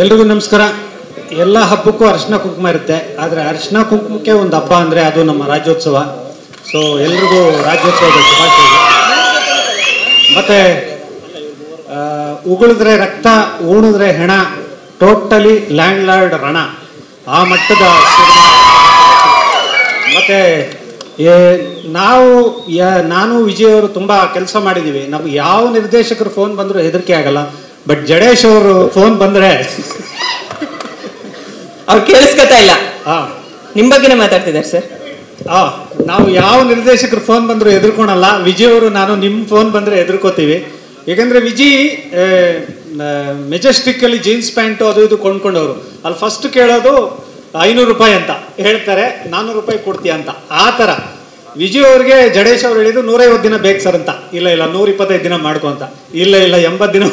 ಎಲ್ರಿಗೂ ನಮಸ್ಕಾರ. ಎಲ್ಲ ಹಬ್ಬಕ್ಕೂ ಅರಿಶಿನ ಕುಂಕುಮ ಇರುತ್ತೆ, ಆದರೆ ಅರಿಶಿನ ಕುಂಕುಮಕ್ಕೆ ಒಂದು ಹಬ್ಬ ಅಂದರೆ ಅದು ನಮ್ಮ ರಾಜ್ಯೋತ್ಸವ. ಸೊ ಎಲ್ರಿಗೂ ರಾಜ್ಯೋತ್ಸವದ ಶುಭಾಶಯಗಳು. ಮತ್ತು ಉಗುಳಿದ್ರೆ ರಕ್ತ, ಉಣಿದ್ರೆ ಹೆಣ, ಟೋಟಲಿ ಲ್ಯಾಂಡ್ ಲಾರ್ಡ್ ರಣ, ಆ ಮಟ್ಟದ. ಮತ್ತು ನಾನು ವಿಜಯ್ ಅವರು ತುಂಬ ಕೆಲಸ ಮಾಡಿದ್ದೀವಿ. ನಮ್ಗೆ ಯಾವ ನಿರ್ದೇಶಕರು ಫೋನ್ ಬಂದರೂ ಹೆದರಿಕೆ ಆಗಲ್ಲ. ಬಟ್ ಜಡೇಶ್ ಅವರು ಫೋನ್ ಬಂದರೆ ಅವ್ರು ಕೇಳಿಸ್ಕೊತಾ ಇಲ್ಲ. ನಿಮ್ಮ ಬಗ್ಗೆನೇ ಮಾತಾಡ್ತಿದ್ದಾರೆ ಸರ್. ನಾವು ಯಾವ ನಿರ್ದೇಶಕರು ಫೋನ್ ಬಂದರೂ ಹೆದರ್ಕೊಳಲ್ಲ. ವಿಜಯ್ ಅವರು ನಾನು ನಿಮ್ಮ ಫೋನ್ ಬಂದರೆ ಹೆದರ್ಕೋತೀವಿ. ಏಕೆಂದರೆ ವಿಜಯ್ ಮೆಜೆಸ್ಟಿಕ್ಕಲ್ಲಿ ಜೀನ್ಸ್ ಪ್ಯಾಂಟು ಅದು ಇದು ಕೊಂಡ್ಕೊಂಡವರು. ಅಲ್ಲಿ ಫಸ್ಟ್ ಕೇಳೋದು 500 ರೂಪಾಯಿ ಅಂತ ಹೇಳ್ತಾರೆ, 400 ರೂಪಾಯಿ ಕೊಡ್ತೀಯ ಅಂತ. ಆ ಥರ ವಿಜಯ್ ಅವ್ರಿಗೆ ಜಡೇಶ್ ಅವ್ರು ಹೇಳಿದ್ದು 150 ದಿನ ಬೇಕು ಸರ್ ಅಂತ. ಇಲ್ಲ 125 ದಿನ ಮಾಡ್ಕೊ ಅಂತ. ಇಲ್ಲ 80 ದಿನ.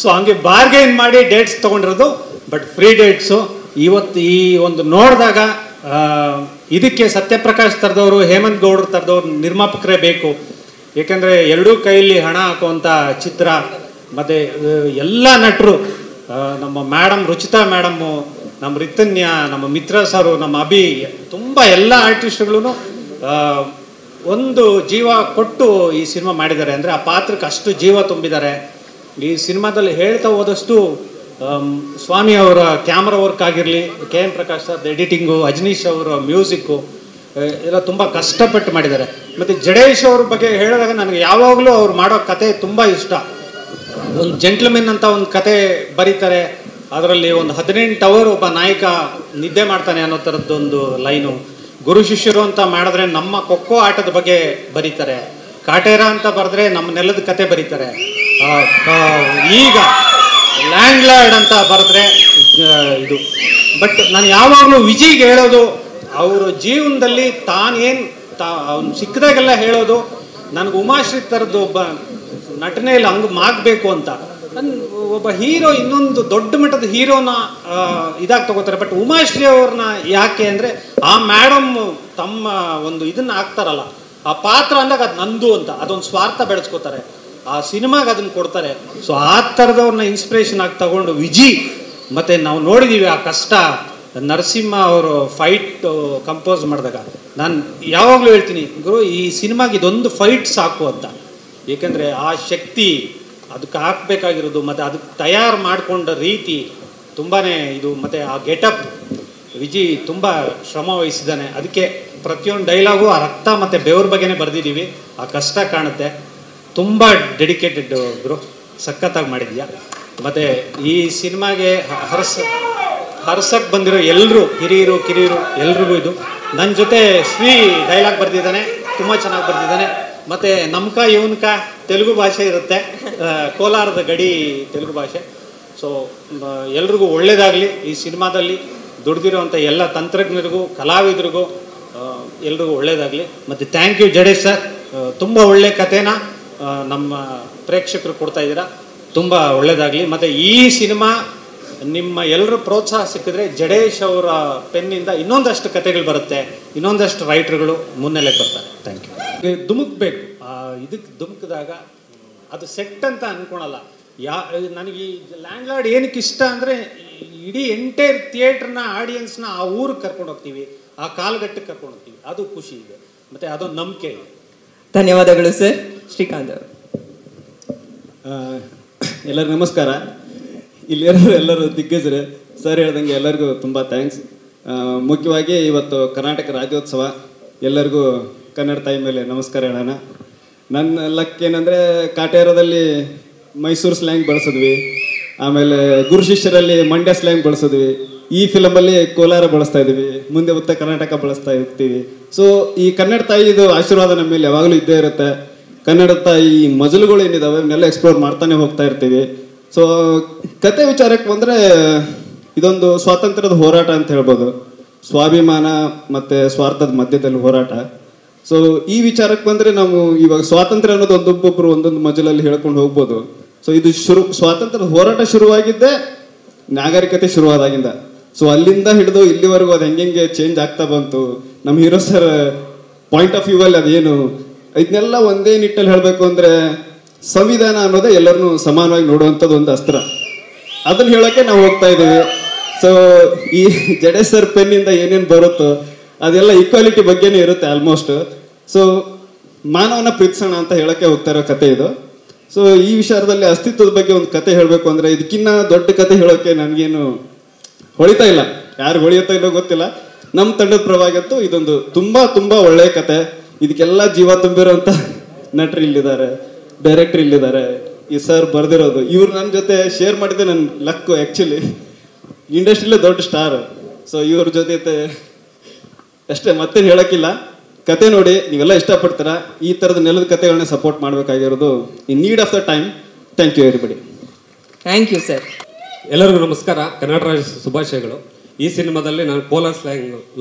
ಸೊ ಹಂಗೆ ಬಾರ್ಗೇನ್ ಮಾಡಿ ಡೇಟ್ಸ್ ತೊಗೊಂಡಿರೋದು. ಬಟ್ ಫ್ರೀ ಡೇಟ್ಸು ಇವತ್ತು ಈ ಒಂದು ನೋಡಿದಾಗ ಇದಕ್ಕೆ ಸತ್ಯಪ್ರಕಾಶ್ ತರದವರು, ಹೇಮಂತ್ ಗೌಡ್ರು ತರದವ್ರು ನಿರ್ಮಾಪಕರೇ ಬೇಕು. ಏಕೆಂದರೆ ಎರಡೂ ಕೈಯಲ್ಲಿ ಹಣ ಹಾಕುವಂಥ ಚಿತ್ರ. ಮತ್ತು ಎಲ್ಲ ನಟರು, ನಮ್ಮ ಮೇಡಮ್ ರುಚಿತಾ ಮೇಡಮ್ಮು, ನಮ್ಮ ರಿತನ್ಯ, ನಮ್ಮ ಮಿತ್ರ ಸರು, ನಮ್ಮ ಅಭಿ, ತುಂಬ ಎಲ್ಲ ಆರ್ಟಿಸ್ಟ್ಗಳು ಒಂದು ಜೀವ ಕೊಟ್ಟು ಈ ಸಿನಿಮಾ ಮಾಡಿದ್ದಾರೆ. ಅಂದರೆ ಆ ಪಾತ್ರಕ್ಕೆ ಅಷ್ಟು ಜೀವ ತುಂಬಿದ್ದಾರೆ. ಈ ಸಿನಿಮಾದಲ್ಲಿ ಹೇಳ್ತಾ ಹೋದಷ್ಟು ಸ್ವಾಮಿ ಅವರ ಕ್ಯಾಮ್ರಾ ವರ್ಕ್ ಆಗಿರಲಿ, KM Prakash sir editing, Ajaneesh ಅವರ ಮ್ಯೂಸಿಕ್ಕು ಎಲ್ಲ ತುಂಬ ಕಷ್ಟಪಟ್ಟು ಮಾಡಿದ್ದಾರೆ. ಮತ್ತು ಜಡೇಶ್ ಅವ್ರ ಬಗ್ಗೆ ಹೇಳಿದಾಗ ನನಗೆ ಯಾವಾಗಲೂ ಅವ್ರು ಮಾಡೋ ಕತೆ ತುಂಬ ಇಷ್ಟ. ಒಂದು ಜೆಂಟ್ಲ್ಮೆನ್ ಅಂತ ಒಂದು ಕತೆ ಬರೀತಾರೆ. ಅದರಲ್ಲಿ ಒಂದು 18 ಅವರ್ ಒಬ್ಬ ನಾಯಕ ನಿದ್ದೆ ಮಾಡ್ತಾನೆ ಅನ್ನೋ ಥರದ್ದೊಂದು ಲೈನು. ಗುರು ಶಿಷ್ಯರು ಅಂತ ಮಾಡಿದ್ರೆ ನಮ್ಮ ಖೋಖೋ ಆಟದ ಬಗ್ಗೆ ಬರೀತಾರೆ. ಕಾಟೇರ ಅಂತ ಬರೆದ್ರೆ ನಮ್ಮ ನೆಲದ ಕತೆ ಬರೀತಾರೆ. ಈಗ ಲ್ಯಾಂಡ್ ಲಾರ್ಡ್ ಅಂತ ಬರೆದ್ರೆ ಇದು. ಬಟ್ ನಾನು ಯಾವಾಗಲೂ ವಿಜಯ್ಗೆ ಹೇಳೋದು, ಅವರು ಜೀವನದಲ್ಲಿ ತಾನೇನು ಅವ್ನು ಸಿಕ್ಕದಾಗೆಲ್ಲ ಹೇಳೋದು, ನನಗೆ ಉಮಾಶ್ರೀ ಥರದ್ದು ಒಬ್ಬ ನಟನೆ ಇಲ್ಲ, ಹಂಗೆ ಮಾಗಬೇಕು ಅಂತ. ಒಬ್ಬ ಹೀರೋ ಇನ್ನೊಂದು ದೊಡ್ಡ ಮಟ್ಟದ ಹೀರೋನ ಇದಾಗಿ ತಗೋತಾರೆ. ಬಟ್ ಉಮಾಶ್ರೀ ಅವ್ರನ್ನ ಯಾಕೆ ಅಂದರೆ, ಆ ಮೇಡಮ್ ತಮ್ಮ ಒಂದು ಇದನ್ನು ಹಾಕ್ತಾರಲ್ಲ, ಆ ಪಾತ್ರ ಅಂದಾಗ ಅದು ನಂದು ಅಂತ ಅದೊಂದು ಸ್ವಾರ್ಥ ಬೆಳೆಸ್ಕೋತಾರೆ. ಆ ಸಿನಿಮಾಗೆ ಅದನ್ನು ಕೊಡ್ತಾರೆ. ಸೊ ಆ ಥರದವ್ರನ್ನ ಇನ್ಸ್ಪಿರೇಷನ್ ಆಗಿ ತಗೊಂಡು ವಿಜಿ. ಮತ್ತು ನಾವು ನೋಡಿದ್ದೀವಿ ಆ ಕಷ್ಟ. ನರಸಿಂಹ ಅವರು ಫೈಟ್ ಕಂಪೋಸ್ ಮಾಡಿದಾಗ ನಾನು ಯಾವಾಗಲೂ ಹೇಳ್ತೀನಿ, ಗುರು ಈ ಸಿನಿಮಾಗೆ ಇದೊಂದು ಫೈಟ್ ಸಾಕು ಅಂತ. ಏಕೆಂದರೆ ಆ ಶಕ್ತಿ ಅದಕ್ಕೆ ಹಾಕಬೇಕಾಗಿರೋದು, ಮತ್ತು ಅದಕ್ಕೆ ತಯಾರು ಮಾಡಿಕೊಂಡ ರೀತಿ ತುಂಬಾ ಇದು. ಮತ್ತು ಆ ಗೆಟಪ್ ವಿಜಯ್ ತುಂಬ ಶ್ರಮ ವಹಿಸಿದ್ದಾನೆ. ಅದಕ್ಕೆ ಪ್ರತಿಯೊಂದು ಡೈಲಾಗು ಆ ರಕ್ತ ಮತ್ತು ಬೆವ್ರ ಬಗ್ಗೆನೇ ಬರೆದಿದ್ದೀವಿ. ಆ ಕಷ್ಟ ಕಾಣುತ್ತೆ. ತುಂಬ ಡೆಡಿಕೇಟೆಡ್ ಗುರು, ಸಖತ್ತಾಗಿ ಮಾಡಿದ್ಯಾ. ಮತ್ತು ಈ ಸಿನಿಮಾಗೆ ಹರ್ಸಕ್ಕೆ ಬಂದಿರೋ ಎಲ್ಲರೂ, ಹಿರಿಯರು ಕಿರಿಯರು ಎಲ್ರಿಗೂ ಇದು. ನನ್ನ ಜೊತೆ ಶ್ರೀ ಡೈಲಾಗ್ ಬರೆದಿದ್ದಾನೆ, ತುಂಬ ಚೆನ್ನಾಗಿ ಬರೆದಿದ್ದಾನೆ. ಮತ್ತು ನಮ್ಕ ಇವನ್ಕ ತೆಲುಗು ಭಾಷೆ ಇರುತ್ತೆ, ಕೋಲಾರದ ಗಡಿ ತೆಲುಗು ಭಾಷೆ. ಸೊ ಎಲ್ರಿಗೂ ಒಳ್ಳೆಯದಾಗಲಿ. ಈ ಸಿನಿಮಾದಲ್ಲಿ ದುಡ್ದಿರೋವಂಥ ಎಲ್ಲ ತಂತ್ರಜ್ಞರಿಗೂ ಕಲಾವಿದರಿಗೂ ಎಲ್ರಿಗೂ ಒಳ್ಳೆಯದಾಗಲಿ. ಮತ್ತು ಥ್ಯಾಂಕ್ ಯು ಜಡೇಶ್ ಸರ್, ತುಂಬ ಒಳ್ಳೆಯ ಕಥೆನ ನಮ್ಮ ಪ್ರೇಕ್ಷಕರು ಕೊಡ್ತಾ ಇದ್ದೀರಾ. ತುಂಬ ಒಳ್ಳೆಯದಾಗಲಿ. ಮತ್ತು ಈ ಸಿನಿಮಾ ನಿಮ್ಮ ಎಲ್ಲರ ಪ್ರೋತ್ಸಾಹ ಸಿಕ್ಕಿದ್ರೆ ಜಡೇಶ್ ಅವರ ಪೆನ್ನಿಂದ ಇನ್ನೊಂದಷ್ಟು ಕಥೆಗಳು ಬರುತ್ತೆ, ಇನ್ನೊಂದಷ್ಟು ರೈಟರ್ಗಳು ಮುನ್ನೆಲೆಗೆ ಬರ್ತಾರೆ. Thank you. ಧುಮುಕ್ಬೇಕು. ಇದಕ್ಕೆ ಧುಮುಕಿದಾಗ ಅದು ಸೆಟ್ ಅಂತ ಅಂದ್ಕೊಳಲ್ಲ. ನನಗೆ ಈ ಲ್ಯಾಂಡ್ ಲಾರ್ಡ್ ಏನಕ್ಕೆ ಇಷ್ಟ ಅಂದರೆ, ಇಡೀ ಎಂಟೈರ್ ಥಿಯೇಟ್ರನ್ನ, ಆಡಿಯನ್ಸ್ನ ಆ ಊರಿಗೆ ಕರ್ಕೊಂಡು ಹೋಗ್ತೀವಿ, ಆ ಕಾಲಘಟ್ಟಕ್ಕೆ ಕರ್ಕೊಂಡು ಹೋಗ್ತೀವಿ. ಅದು ಖುಷಿ ಇದೆ, ಮತ್ತು ಅದೊಂದು ನಂಬಿಕೆ ಇದೆ. ಧನ್ಯವಾದಗಳು ಸರ್. ಶ್ರೀಕಾಂತ್ ಅವರು. ಎಲ್ಲರಿಗೂ ನಮಸ್ಕಾರ. ಎಲ್ಲರೂ ದಿಗ್ಗಜರು. ಸರ್ ಹೇಳ್ದಂಗೆ ಎಲ್ಲರಿಗೂ ತುಂಬ ಥ್ಯಾಂಕ್ಸ್. ಮುಖ್ಯವಾಗಿ ಇವತ್ತು ಕರ್ನಾಟಕ ರಾಜ್ಯೋತ್ಸವ. ಎಲ್ಲರಿಗೂ ಕನ್ನಡ ತಾಯಿ ಮೇಲೆ ನಮಸ್ಕಾರ ಹೇಳೋಣ. ನನ್ನ ಲಕ್ ಏನಂದರೆ, ಕಾಟೇರದಲ್ಲಿ ಮೈಸೂರು ಸ್ಲ್ಯಾಂಗ್ ಬಳಸಿದ್ವಿ, ಆಮೇಲೆ ಗುರು ಶಿಷ್ಯರಲ್ಲಿ ಮಂಡ್ಯ ಸ್ಲ್ಯಾಂಗ್ ಬಳಸಿದ್ವಿ, ಈ ಫಿಲಮಲ್ಲಿ ಕೋಲಾರ ಬಳಸ್ತಾ ಇದ್ದೀವಿ, ಮುಂದೆ ಉತ್ತರ ಕರ್ನಾಟಕ ಬಳಸ್ತಾ ಇರ್ತೀವಿ. ಸೊ ಈ ಕನ್ನಡ ತಾಯಿದು ಆಶೀರ್ವಾದ ನಮ್ಮ ಮೇಲೆ ಯಾವಾಗಲೂ ಇದ್ದೇ ಇರುತ್ತೆ. ಕನ್ನಡ ತಾಯಿ ಮಜಲುಗಳು ಏನಿದಾವೆ ಇವನ್ನೆಲ್ಲ ಎಕ್ಸ್ಪ್ಲೋರ್ ಮಾಡ್ತಾನೆ ಹೋಗ್ತಾ ಇರ್ತೀವಿ. ಸೊ ಕತೆ ವಿಚಾರಕ್ಕೆ ಬಂದರೆ, ಇದೊಂದು ಸ್ವಾತಂತ್ರ್ಯದ ಹೋರಾಟ ಅಂತ ಹೇಳ್ಬೋದು. ಸ್ವಾಭಿಮಾನ ಮತ್ತು ಸ್ವಾರ್ಥದ ಮಧ್ಯದಲ್ಲಿ ಹೋರಾಟ. ಸೊ ಈ ವಿಚಾರಕ್ಕೆ ಬಂದರೆ, ನಾವು ಇವಾಗ ಸ್ವಾತಂತ್ರ್ಯ ಅನ್ನೋದು ಒಬ್ಬೊಬ್ಬರು ಒಂದೊಂದು ಮಜಲಲ್ಲಿ ಹೇಳ್ಕೊಂಡು ಹೋಗ್ಬೋದು. ಸೊ ಇದು ಸ್ವಾತಂತ್ರ್ಯದ ಹೋರಾಟ ಶುರುವಾಗಿದ್ದೇ ನಾಗರಿಕತೆ ಶುರುವಾದಾಗಿಂದ. ಸೊ ಅಲ್ಲಿಂದ ಹಿಡಿದು ಇಲ್ಲಿವರೆಗೂ ಅದು ಹೆಂಗೆ ಚೇಂಜ್ ಆಗ್ತಾ ಬಂತು. ನಮ್ಮ hero sir point of view ಅಲ್ಲಿ ಅದೇನು, ಇದನ್ನೆಲ್ಲ ಒಂದೇ ನಿಟ್ಟಲ್ಲಿ ಹೇಳಬೇಕು ಅಂದರೆ, ಸಂವಿಧಾನ ಅನ್ನೋದೇ ಎಲ್ಲರನ್ನೂ ಸಮಾನವಾಗಿ ನೋಡುವಂಥದ್ದು ಒಂದು ಅಸ್ತ್ರ. ಅದನ್ನ ಹೇಳೋಕ್ಕೆ ನಾವು ಹೋಗ್ತಾ ಇದ್ದೀವಿ. ಸೊ ಈ ಜಡೇಶ್ ಸರ್ ಪೆನ್ನಿಂದ ಏನೇನು ಬರುತ್ತೋ ಅದೆಲ್ಲ ಈಕ್ವಾಲಿಟಿ ಬಗ್ಗೆನೇ ಇರುತ್ತೆ ಆಲ್ಮೋಸ್ಟ್. ಸೊ ಮಾನವನ ಪ್ರೀತಿಸೋಣ ಅಂತ ಹೇಳೋಕ್ಕೆ ಹೋಗ್ತಾ ಇರೋ ಕತೆ ಇದು. ಸೊ ಈ ವಿಚಾರದಲ್ಲಿ ಅಸ್ತಿತ್ವದ ಬಗ್ಗೆ ಒಂದು ಕತೆ ಹೇಳಬೇಕು ಅಂದರೆ ಇದಕ್ಕಿನ್ನ ದೊಡ್ಡ ಕತೆ ಹೇಳೋಕ್ಕೆ ನನಗೇನು ಹೊಳಿತಾ ಇಲ್ಲ. ಯಾರು ಹೊಳಿಯುತ್ತೋ ಇಲ್ಲೋ ಗೊತ್ತಿಲ್ಲ. ನಮ್ಮ ತಂಡದ ಪರವಾಗಿತ್ತು ಇದೊಂದು ತುಂಬ ಒಳ್ಳೆಯ ಕತೆ. ಇದಕ್ಕೆಲ್ಲ ಜೀವ ತುಂಬಿರೋಂಥ ನಟರು ಇಲ್ಲಿದ್ದಾರೆ, ಡೈರೆಕ್ಟರ್ ಇಲ್ಲಿದ್ದಾರೆ, ಈ ಸರ್ ಬರೆದಿರೋದು. ಇವ್ರು ನನ್ನ ಜೊತೆ ಶೇರ್ ಮಾಡಿದ್ದೆ ನನ್ನ ಲಕ್ಕು. ಆ್ಯಕ್ಚುಲಿ ಇಂಡಸ್ಟ್ರಿಲೇ ದೊಡ್ಡ ಸ್ಟಾರ್. ಸೊ ಇವ್ರ ಜೊತೆ ಅಷ್ಟೇ, ಮತ್ತೇನು ಹೇಳೋಕ್ಕಿಲ್ಲ. ಕತೆ ನೋಡಿ ನೀವೆಲ್ಲ ಇಷ್ಟಪಡ್ತೀರಾ. ಈ ಥರದ ನೆಲದ ಕತೆಗಳನ್ನ ಸಪೋರ್ಟ್ ಮಾಡಬೇಕಾಗಿರೋದು in need of the time. Thank you everybody. Thank you sir. ಎಲ್ಲರಿಗೂ ನಮಸ್ಕಾರ, ಕರ್ನಾಟಕ ರಾಜ್ಯ ಶುಭಾಶಯಗಳು. ಈ ಸಿನಿಮಾದಲ್ಲಿ ನಾನು ಪೋಲರ್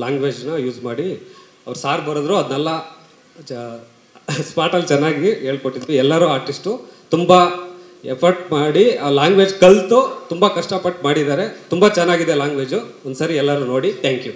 ಲ್ಯಾಂಗ್ವೇಜ್ನ ಯೂಸ್ ಮಾಡಿ ಅವ್ರು ಸಾರ್ ಬರೆದ್ರು, ಅದನ್ನೆಲ್ಲ ಸ್ಪಾಟಲ್ಲಿ ಚೆನ್ನಾಗಿ ಹೇಳ್ಕೊಟ್ಟಿದ್ವಿ. ಎಲ್ಲರೂ ಆರ್ಟಿಸ್ಟು ತುಂಬ ಎಫರ್ಟ್ ಮಾಡಿ ಆ ಲ್ಯಾಂಗ್ವೇಜ್ ಕಲಿತು ತುಂಬ ಕಷ್ಟಪಟ್ಟು ಮಾಡಿದ್ದಾರೆ. ತುಂಬ ಚೆನ್ನಾಗಿದೆ ಲ್ಯಾಂಗ್ವೇಜು. ಒಂದ್ಸರಿ ಎಲ್ಲರೂ ನೋಡಿ. Thank you.